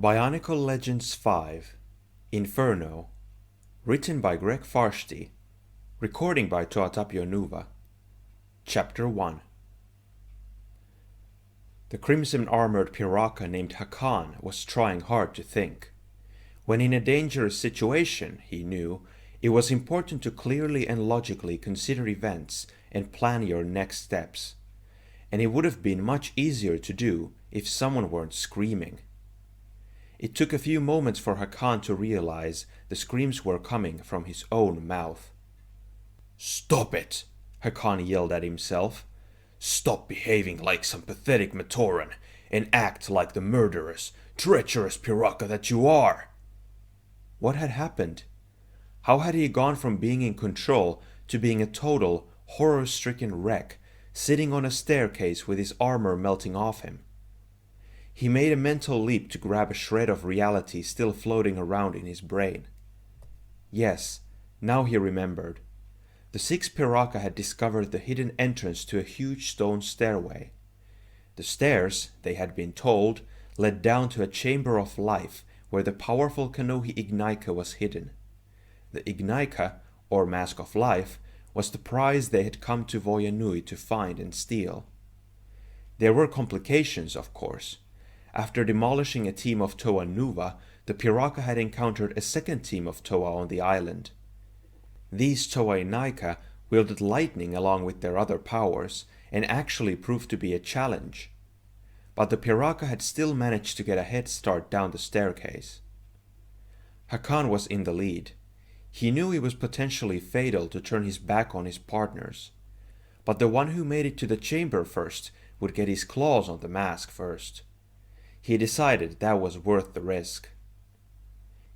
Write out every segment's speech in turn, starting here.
BIONICLE Legends 5 Inferno. Written by Greg Farshti. Recording by Tuatapio Nuva. Chapter 1. The crimson-armored Piraka named Hakan was trying hard to think. When in a dangerous situation, he knew, it was important to clearly and logically consider events and plan your next steps. And it would have been much easier to do if someone weren't screaming. It took a few moments for Hakan to realize the screams were coming from his own mouth. "Stop it!" Hakan yelled at himself. "Stop behaving like some pathetic Matoran and act like the murderous, treacherous Piraka that you are!" What had happened? How had he gone from being in control to being a total, horror-stricken wreck, sitting on a staircase with his armor melting off him? He made a mental leap to grab a shred of reality still floating around in his brain. Yes, now he remembered. The six Piraka had discovered the hidden entrance to a huge stone stairway. The stairs, they had been told, led down to a chamber of life where the powerful Kanohi Ignaika was hidden. The Ignaika, or Mask of Life, was the prize they had come to Voyanui to find and steal. There were complications, of course. After demolishing a team of Toa Nuva, the Piraka had encountered a second team of Toa on the island. These Toa Ignaika wielded lightning along with their other powers, and actually proved to be a challenge. But the Piraka had still managed to get a head start down the staircase. Hakan was in the lead. He knew it was potentially fatal to turn his back on his partners. But the one who made it to the chamber first would get his claws on the mask first. He decided that was worth the risk.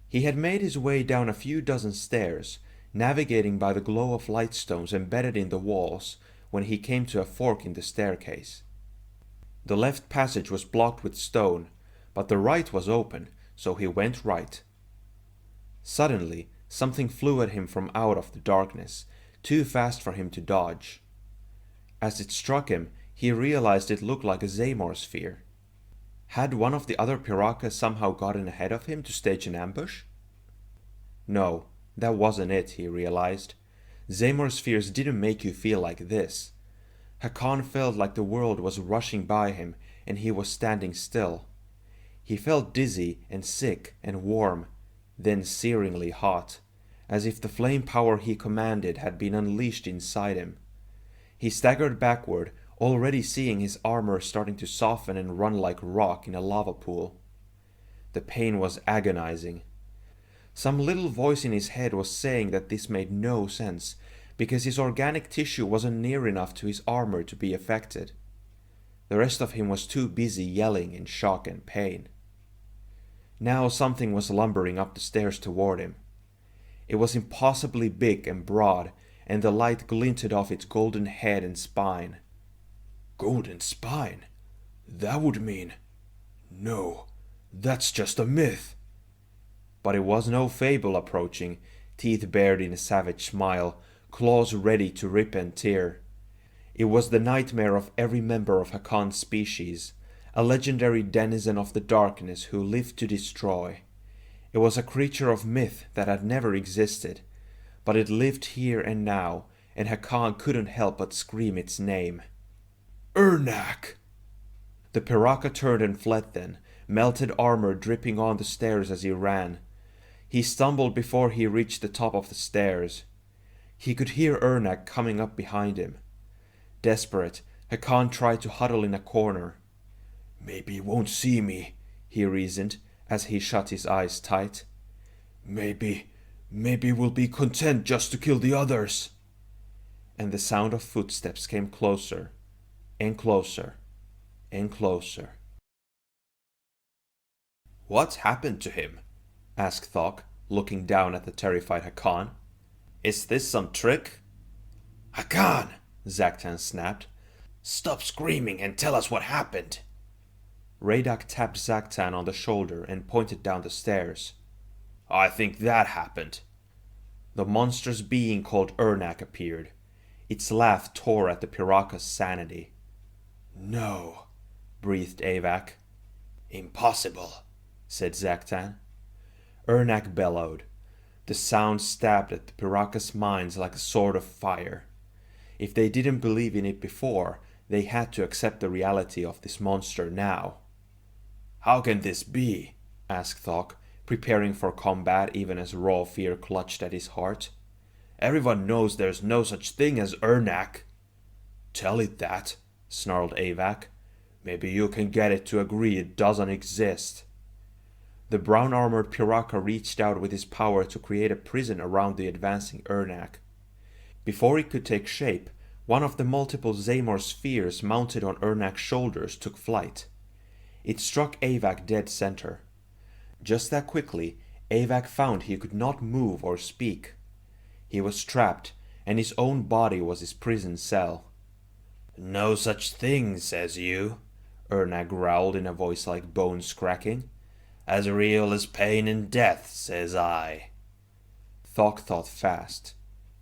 He had made his way down a few dozen stairs, navigating by the glow of lightstones embedded in the walls, when he came to a fork in the staircase. The left passage was blocked with stone, but the right was open, so he went right. Suddenly, something flew at him from out of the darkness, too fast for him to dodge. As it struck him, he realized it looked like a Zamor sphere. Had one of the other Piraka somehow gotten ahead of him to stage an ambush? No, that wasn't it, he realized. Zamor spheres didn't make you feel like this. Hakan felt like the world was rushing by him and he was standing still. He felt dizzy and sick and warm, then searingly hot, as if the flame power he commanded had been unleashed inside him. He staggered backward, already seeing his armor starting to soften and run like rock in a lava pool. The pain was agonizing. Some little voice in his head was saying that this made no sense, because his organic tissue wasn't near enough to his armor to be affected. The rest of him was too busy yelling in shock and pain. Now something was lumbering up the stairs toward him. It was impossibly big and broad, and the light glinted off its golden head and spine. Golden spine? That would mean... No, that's just a myth. But it was no fable approaching, teeth bared in a savage smile, claws ready to rip and tear. It was the nightmare of every member of Hakan's species, a legendary denizen of the darkness who lived to destroy. It was a creature of myth that had never existed, but it lived here and now, and Hakan couldn't help but scream its name. Ernak! The Piraka turned and fled then, melted armor dripping on the stairs as he ran. He stumbled before he reached the top of the stairs. He could hear Ernak coming up behind him. Desperate, Hakan tried to huddle in a corner. "Maybe he won't see me," he reasoned, as he shut his eyes tight. Maybe we'll be content just to kill the others." And the sound of footsteps came closer, and closer, and closer. "What's happened to him?" asked Thok, looking down at the terrified Hakan. "Is this some trick?" "Hakan!" Zaktan snapped. "Stop screaming and tell us what happened." Radak tapped Zaktan on the shoulder and pointed down the stairs. "I think that happened." The monstrous being called Ernak appeared. Its laugh tore at the Piraka's sanity. "No," breathed Avak. "Impossible. said Zaktan. Ernak bellowed. The sound stabbed at the Piraka's minds like a sword of fire. If they didn't believe in it before, they had to accept the reality of this monster now. How can this be? Asked Thok, preparing for combat even as raw fear clutched at his heart. Everyone knows there's no such thing as Ernak. Tell it that, snarled Avak. Maybe you can get it to agree it doesn't exist. The brown-armored Piraka reached out with his power to create a prison around the advancing Ernak. Before it could take shape, one of the multiple Zamor spheres mounted on Ernak's shoulders took flight. It struck Avak dead center. Just that quickly, Avak found he could not move or speak. He was trapped, and his own body was his prison cell. No such thing, says you, Ernak growled in a voice like bones cracking. As real as pain and death, says I. Thok thought fast.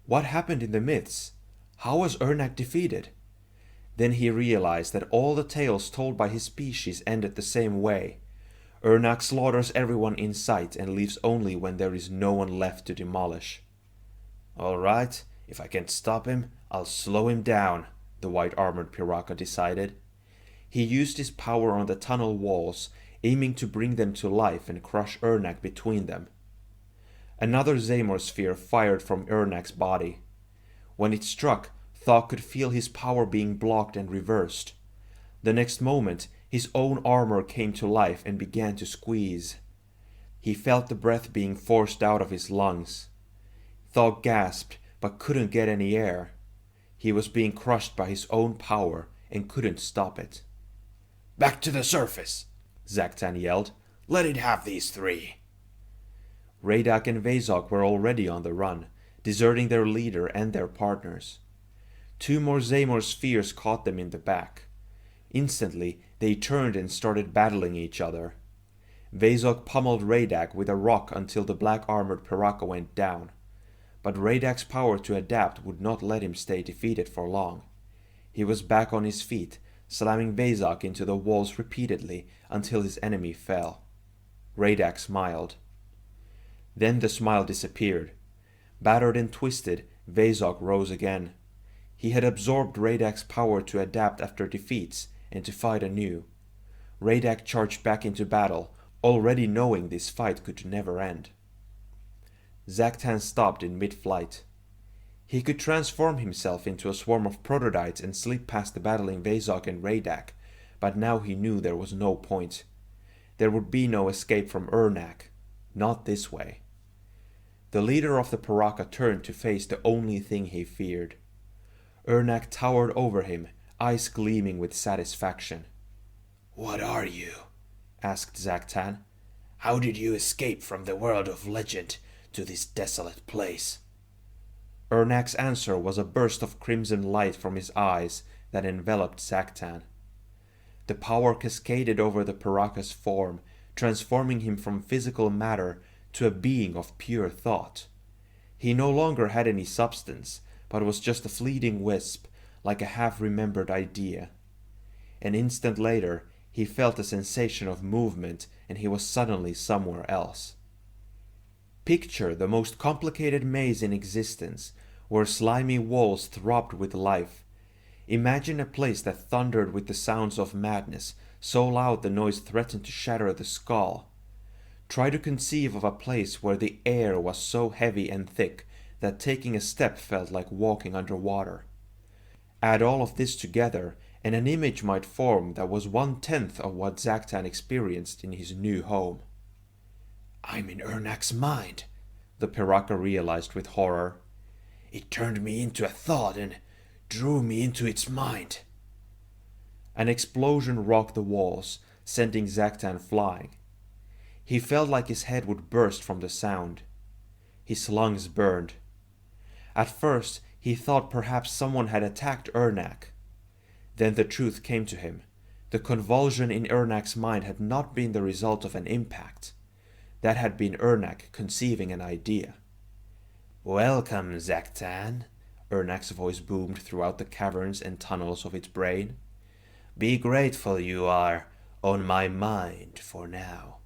What happened in the myths? How was Ernak defeated? Then he realized that all the tales told by his species ended the same way. Ernak slaughters everyone in sight and leaves only when there is no one left to demolish. All right, if I can't stop him, I'll slow him down, the white-armored Piraka decided. He used his power on the tunnel walls, aiming to bring them to life and crush Ernak between them. Another Zamor sphere fired from Ernak's body. When it struck, Thok could feel his power being blocked and reversed. The next moment, his own armor came to life and began to squeeze. He felt the breath being forced out of his lungs. Thok gasped, but couldn't get any air. He was being crushed by his own power and couldn't stop it. Back to the surface, Zaktan yelled. Let it have these three. Radak and Vezok were already on the run, deserting their leader and their partners. Two more Zamor spheres caught them in the back. Instantly, they turned and started battling each other. Vezok pummeled Radak with a rock until the black-armored Piraka went down. But Radak's power to adapt would not let him stay defeated for long. He was back on his feet, slamming Vezok into the walls repeatedly until his enemy fell. Radak smiled. Then the smile disappeared. Battered and twisted, Vezok rose again. He had absorbed Radak's power to adapt after defeats and to fight anew. Radak charged back into battle, already knowing this fight could never end. Zaktan stopped in mid-flight. He could transform himself into a swarm of protodytes and slip past the battling Vezok and Radak, but now he knew there was no point. There would be no escape from Ernak. Not this way. The leader of the Piraka turned to face the only thing he feared. Ernak towered over him, eyes gleaming with satisfaction. What are you? Asked Zaktan. How did you escape from the world of legend to this desolate place? Ernak's answer was a burst of crimson light from his eyes that enveloped Zaktan. The power cascaded over the Piraka's form, transforming him from physical matter to a being of pure thought. He no longer had any substance, but was just a fleeting wisp, like a half-remembered idea. An instant later, he felt a sensation of movement, and he was suddenly somewhere else. Picture the most complicated maze in existence, where slimy walls throbbed with life. Imagine a place that thundered with the sounds of madness, so loud the noise threatened to shatter the skull. Try to conceive of a place where the air was so heavy and thick that taking a step felt like walking underwater. Add all of this together, and an image might form that was 1/10 of what Zaktan experienced in his new home. I'm in Ernak's mind, the Piraka realized with horror. It turned me into a thought and drew me into its mind. An explosion rocked the walls, sending Zaktan flying. He felt like his head would burst from the sound. His lungs burned. At first, he thought perhaps someone had attacked Ernak. Then the truth came to him. The convulsion in Ernak's mind had not been the result of an impact. That had been Ernak conceiving an idea. Welcome, Zaktan, Ernak's voice boomed throughout the caverns and tunnels of its brain. Be grateful you are on my mind for now.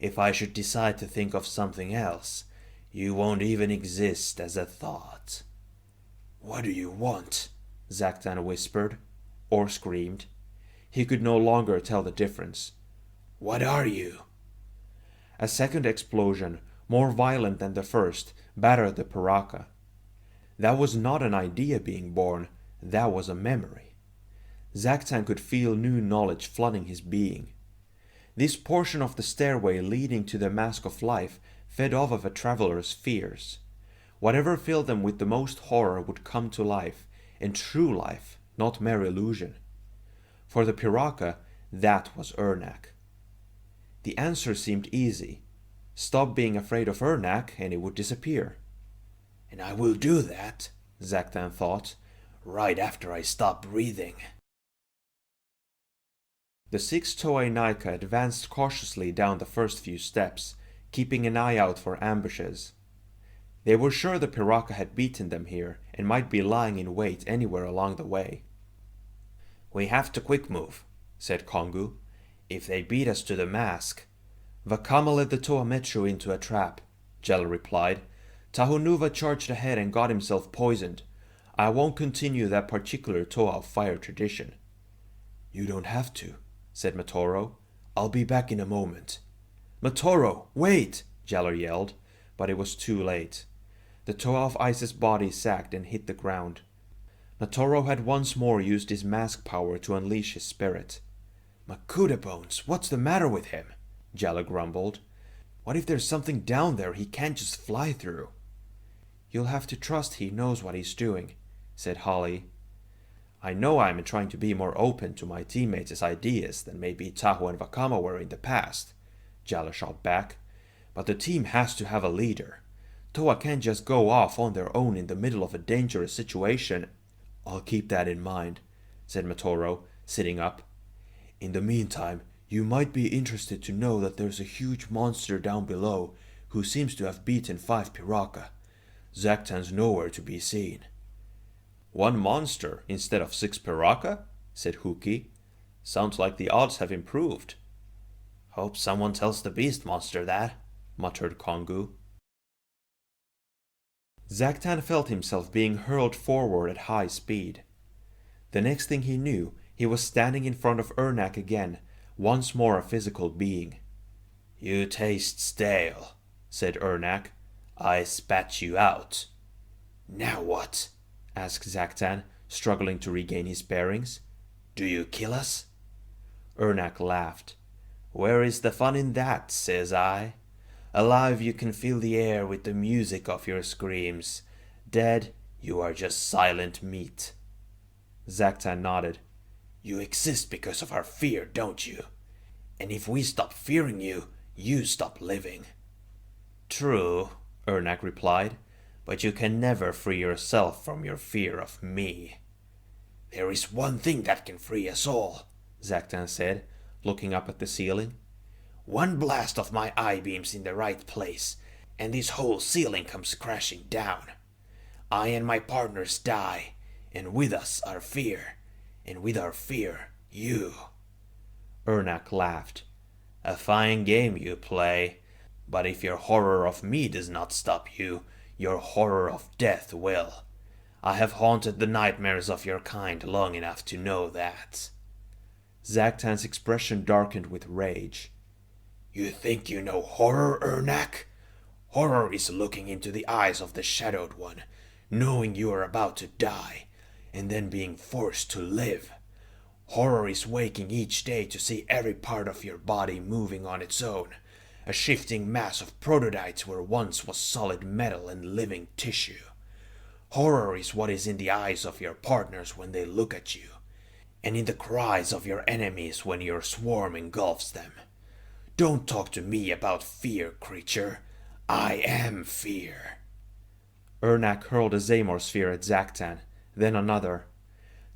If I should decide to think of something else, you won't even exist as a thought." "What do you want?" Zaktan whispered, or screamed. He could no longer tell the difference. "What are you?" A second explosion, more violent than the first, battered the Piraka. That was not an idea being born, that was a memory. Zaktan could feel new knowledge flooding his being. This portion of the stairway leading to the mask of life fed off of a traveler's fears. Whatever filled them with the most horror would come to life, and true life, not mere illusion. For the Piraka, that was Ernak. The answer seemed easy. Stop being afraid of Ernak and it would disappear. "And I will do that," Zaktan thought, "right after I stop breathing." The 6 Toei Naika advanced cautiously down the first few steps, keeping an eye out for ambushes. They were sure the Piraka had beaten them here and might be lying in wait anywhere along the way. "We have to quick move," said Kongu. "If they beat us to the mask—" "Vakama led the Toametsu into a trap," Jell replied. "Tahunuva charged ahead and got himself poisoned. I won't continue that particular Toa of Fire tradition." "You don't have to," said Matoro. "I'll be back in a moment." "Matoro, wait!" Jaller yelled, but it was too late. The Toa of Ice's body sagged and hit the ground. Matoro had once more used his mask power to unleash his spirit. "Makuta Bones, what's the matter with him?" Jalla grumbled. "What if there's something down there he can't just fly through?" "You'll have to trust he knows what he's doing," said Holly. "I know I'm trying to be more open to my teammates' ideas than maybe Tahu and Vakama were in the past," Jalla shot back. "But the team has to have a leader. Toa can't just go off on their own in the middle of a dangerous situation." "I'll keep that in mind," said Matoro, sitting up. "In the meantime, you might be interested to know that there's a huge monster down below who seems to have beaten 5 Piraka. Zaktan's nowhere to be seen." "One monster instead of 6 Piraka?" said Huki. "Sounds like the odds have improved." "Hope someone tells the beast monster that," muttered Kongu. Zaktan felt himself being hurled forward at high speed. The next thing he knew, he was standing in front of Ernak again, once more a physical being. "You taste stale," said Ernak. "I spat you out." "Now what?" asked Zaktan, struggling to regain his bearings. "Do you kill us?" Ernak laughed. "Where is the fun in that, says I? Alive you can fill the air with the music of your screams. Dead, you are just silent meat." Zaktan nodded. "You exist because of our fear, don't you? And if we stop fearing you, you stop living." "True," Ernak replied, "but you can never free yourself from your fear of me." "There is one thing that can free us all," Zaktan said, looking up at the ceiling. "One blast of my eye beams in the right place, and this whole ceiling comes crashing down. I and my partners die, and with us our fear, and with our fear, you." Ernak laughed. "A fine game you play, but if your horror of me does not stop you, your horror of death will. I have haunted the nightmares of your kind long enough to know that." Zaktan's expression darkened with rage. "You think you know horror, Ernak? Horror is looking into the eyes of the Shadowed One, knowing you are about to die, and then being forced to live. Horror is waking each day to see every part of your body moving on its own, a shifting mass of prototypes where once was solid metal and living tissue. Horror is what is in the eyes of your partners when they look at you, and in the cries of your enemies when your swarm engulfs them. Don't talk to me about fear, creature. I am fear." Ernak hurled a Zamor sphere at Zaktan, then another.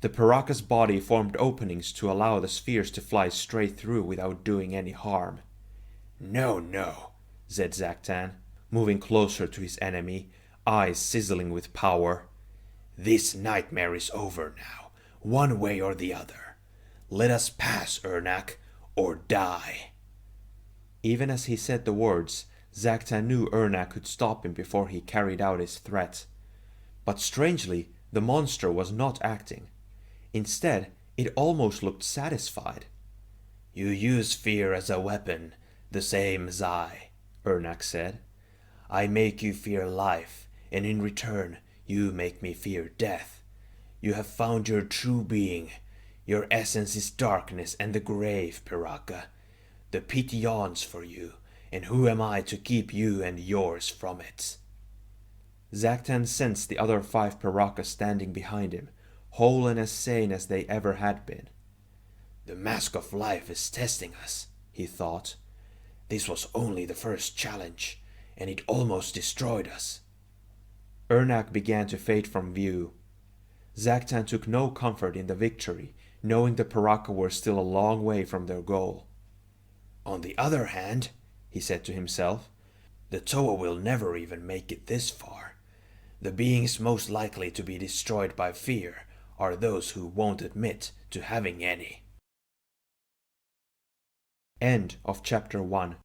The Piraka's body formed openings to allow the spheres to fly straight through without doing any harm. "No, no," said Zaktan, moving closer to his enemy, eyes sizzling with power. "This nightmare is over now, one way or the other. Let us pass, Ernak, or die." Even as he said the words, Zaktan knew Ernak could stop him before he carried out his threat. But strangely, the monster was not acting. Instead, it almost looked satisfied. You use fear as a weapon, the same as I, Ernak said. I make you fear life, and in return you make me fear death. You have found your true being. Your essence is darkness and the grave, Piraka. The pit yawns for you, and who am I to keep you and yours from it? Zaktan sensed the other 5 Pirakas standing behind him, whole and as sane as they ever had been. The mask of life is testing us, he thought. This was only the first challenge, and it almost destroyed us. Ernak began to fade from view. Zaktan took no comfort in the victory, knowing the Piraka were still a long way from their goal. On the other hand, he said to himself, the Toa will never even make it this far. The beings most likely to be destroyed by fear are those who won't admit to having any. End of chapter 1.